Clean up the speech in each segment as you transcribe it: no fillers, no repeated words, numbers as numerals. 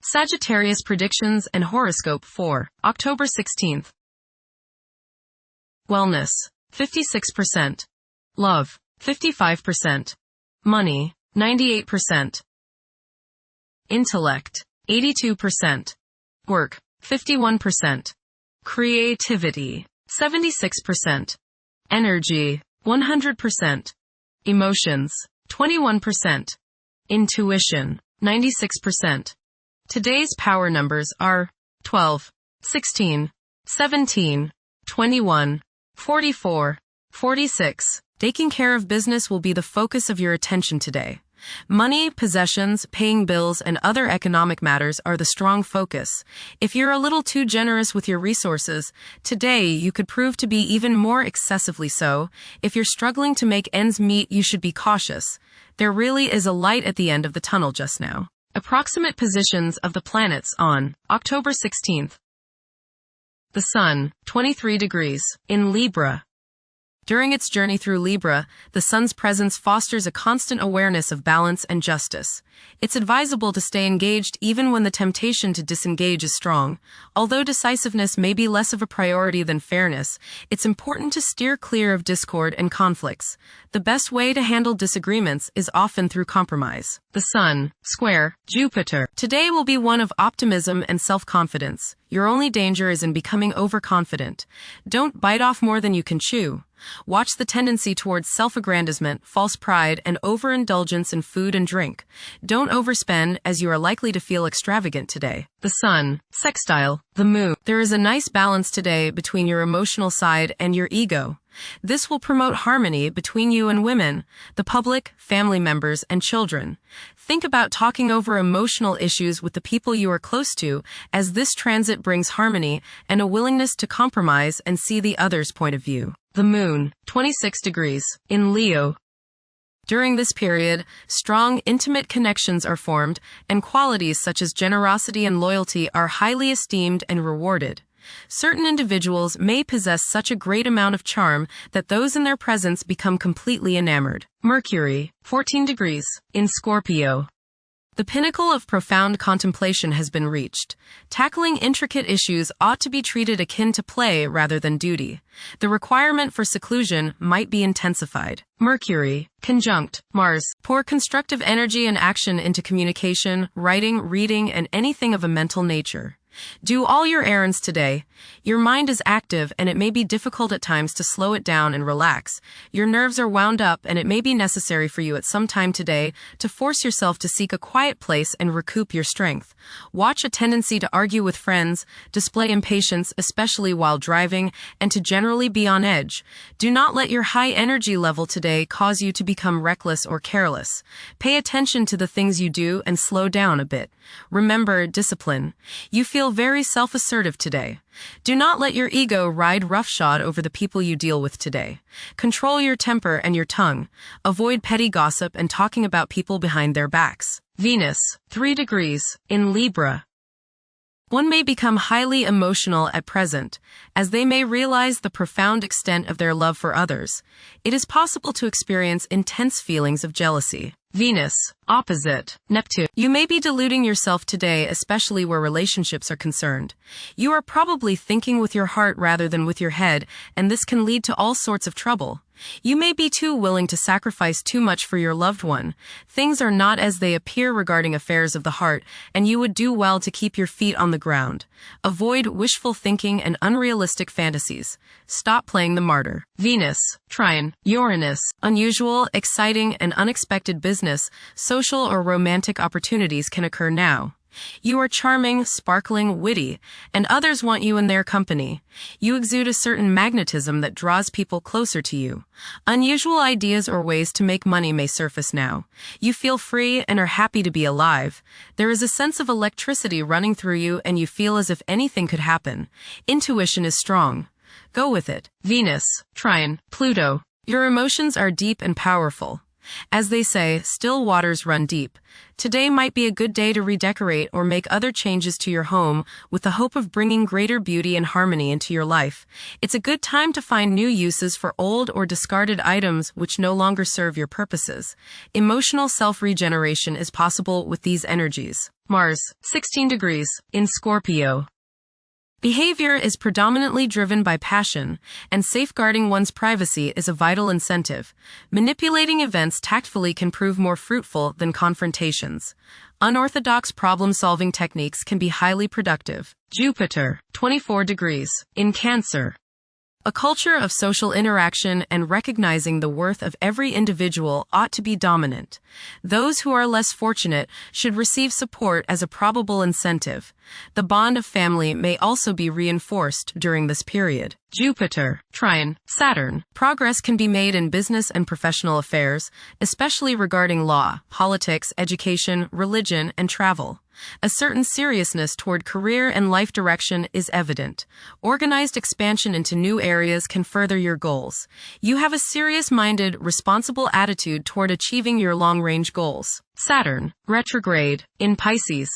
Sagittarius predictions and horoscope for October 16th. Wellness, 56%. Love, 55%. Money, 98%. Intellect, 82%. Work, 51%. Creativity, 76%. Energy, 100%. Emotions, 21%. Intuition, 96%. Today's power numbers are 12, 16, 17, 21, 44, 46. Taking care of business will be the focus of your attention today. Money, possessions, paying bills, and other economic matters are the strong focus. If you're a little too generous with your resources, today you could prove to be even more excessively so. If you're struggling to make ends meet, you should be cautious. There really is a light at the end of the tunnel just now. Approximate positions of the planets on October 16th. The Sun, 23 degrees, in Libra. During its journey through Libra, the Sun's presence fosters a constant awareness of balance and justice. It's advisable to stay engaged even when the temptation to disengage is strong. Although decisiveness may be less of a priority than fairness, it's important to steer clear of discord and conflicts. The best way to handle disagreements is often through compromise. The Sun, square, Jupiter. Today will be one of optimism and self-confidence. Your only danger is in becoming overconfident. Don't bite off more than you can chew. Watch the tendency towards self-aggrandizement, false pride, and overindulgence in food and drink. Don't overspend, as you are likely to feel extravagant today. The Sun, sextile, the Moon. There is a nice balance today between your emotional side and your ego. This will promote harmony between you and women, the public, family members, and children. Think about talking over emotional issues with the people you are close to, as this transit brings harmony and a willingness to compromise and see the other's point of view. The Moon, 26 degrees, in Leo. During this period, strong, intimate connections are formed, and qualities such as generosity and loyalty are highly esteemed and rewarded. Certain individuals may possess such a great amount of charm that those in their presence become completely enamored. Mercury, 14 degrees, in Scorpio. The pinnacle of profound contemplation has been reached. Tackling intricate issues ought to be treated akin to play rather than duty. The requirement for seclusion might be intensified. Mercury, conjunct Mars. Pour constructive energy and action into communication, writing, reading, and anything of a mental nature. Do all your errands today. Your mind is active and it may be difficult at times to slow it down and relax. Your nerves are wound up and it may be necessary for you at some time today to force yourself to seek a quiet place and recoup your strength. Watch a tendency to argue with friends, display impatience, especially while driving, and to generally be on edge. Do not let your high energy level today cause you to become reckless or careless. Pay attention to the things you do and slow down a bit. Remember discipline. You feel very self-assertive today. Do not let your ego ride roughshod over the people you deal with today. Control your temper and your tongue. Avoid petty gossip and talking about people behind their backs. Venus, 3 degrees, in Libra. One may become highly emotional at present, as they may realize the profound extent of their love for others. It is possible to experience intense feelings of jealousy. Venus, opposite Neptune. You may be deluding yourself today, especially where relationships are concerned. You are probably thinking with your heart rather than with your head, and this can lead to all sorts of trouble. You may be too willing to sacrifice too much for your loved one. Things are not as they appear regarding affairs of the heart, and you would do well to keep your feet on the ground. Avoid wishful thinking and unrealistic fantasies. Stop playing the martyr. Venus, trine Uranus. Unusual, exciting, and unexpected business, social, or romantic opportunities can occur now. You are charming, sparkling, witty, and others want you in their company. You exude a certain magnetism that draws people closer to you. Unusual ideas or ways to make money may surface now. You feel free and are happy to be alive. There is a sense of electricity running through you and you feel as if anything could happen. Intuition is strong. Go with it. Venus, trine Pluto. Your emotions are deep and powerful. As they say, still waters run deep. Today might be a good day to redecorate or make other changes to your home with the hope of bringing greater beauty and harmony into your life. It's a good time to find new uses for old or discarded items which no longer serve your purposes. Emotional self-regeneration is possible with these energies. Mars, 16 degrees, in Scorpio. Behavior is predominantly driven by passion, and safeguarding one's privacy is a vital incentive. Manipulating events tactfully can prove more fruitful than confrontations. Unorthodox problem-solving techniques can be highly productive. Jupiter, 24 degrees, in Cancer. A culture of social interaction and recognizing the worth of every individual ought to be dominant. Those who are less fortunate should receive support as a probable incentive. The bond of family may also be reinforced during this period. Jupiter, trine, Saturn. Progress can be made in business and professional affairs, especially regarding law, politics, education, religion, and travel. A certain seriousness toward career and life direction is evident. Organized expansion into new areas can further your goals. You have a serious-minded, responsible attitude toward achieving your long-range goals. Saturn, retrograde, in Pisces.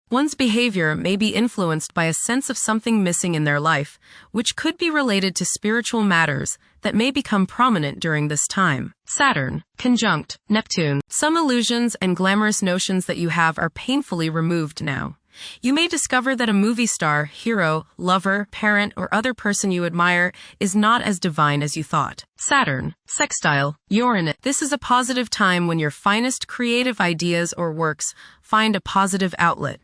One's behavior may be influenced by a sense of something missing in their life, which could be related to spiritual matters that may become prominent during this time. Saturn, conjunct Neptune. Some illusions and glamorous notions that you have are painfully removed now. You may discover that a movie star, hero, lover, parent, or other person you admire is not as divine as you thought. Saturn, sextile, Uranus. This is a positive time when your finest creative ideas or works find a positive outlet.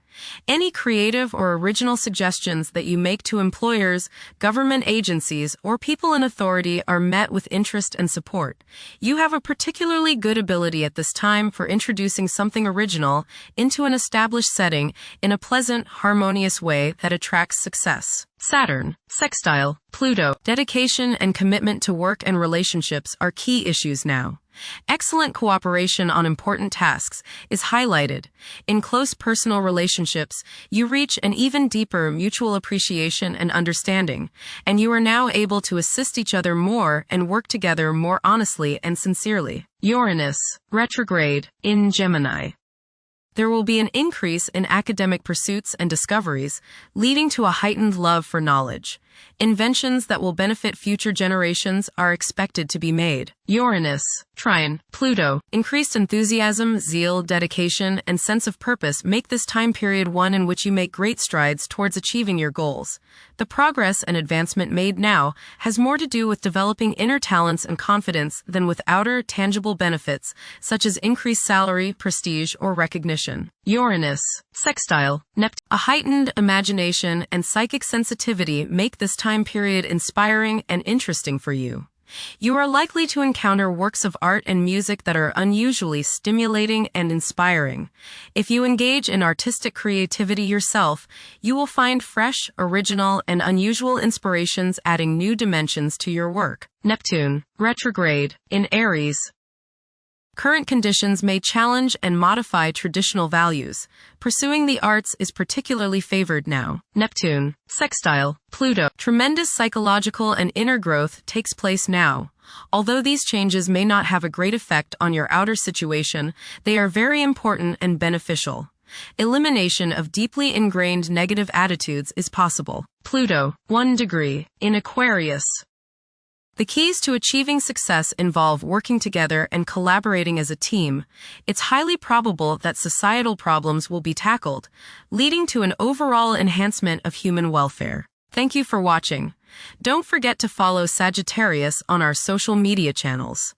Any creative or original suggestions that you make to employers, government agencies, or people in authority are met with interest and support. You have a particularly good ability at this time for introducing something original into an established setting in a pleasant, harmonious way that attracts success. Saturn, sextile, Pluto. Dedication and commitment to work and relationships are key issues now. Excellent cooperation on important tasks is highlighted. In close personal relationships, you reach an even deeper mutual appreciation and understanding, and you are now able to assist each other more and work together more honestly and sincerely. Uranus, retrograde, in Gemini. There will be an increase in academic pursuits and discoveries, leading to a heightened love for knowledge. Inventions that will benefit future generations are expected to be made. Uranus, trine, Pluto. Increased enthusiasm, zeal, dedication, and sense of purpose make this time period one in which you make great strides towards achieving your goals. The progress and advancement made now has more to do with developing inner talents and confidence than with outer, tangible benefits, such as increased salary, prestige, or recognition. Uranus, sextile, Neptune. A heightened imagination and psychic sensitivity make this time period inspiring and interesting for you. You are likely to encounter works of art and music that are unusually stimulating and inspiring. If you engage in artistic creativity yourself, you will find fresh, original, and unusual inspirations adding new dimensions to your work. Neptune, retrograde, in Aries. Current conditions may challenge and modify traditional values. Pursuing the arts is particularly favored now. Neptune, sextile, Pluto. Tremendous psychological and inner growth takes place now. Although these changes may not have a great effect on your outer situation, they are very important and beneficial. Elimination of deeply ingrained negative attitudes is possible. Pluto, 1 degree, in Aquarius. The keys to achieving success involve working together and collaborating as a team. It's highly probable that societal problems will be tackled, leading to an overall enhancement of human welfare. Thank you for watching. Don't forget to follow Sagittarius on our social media channels.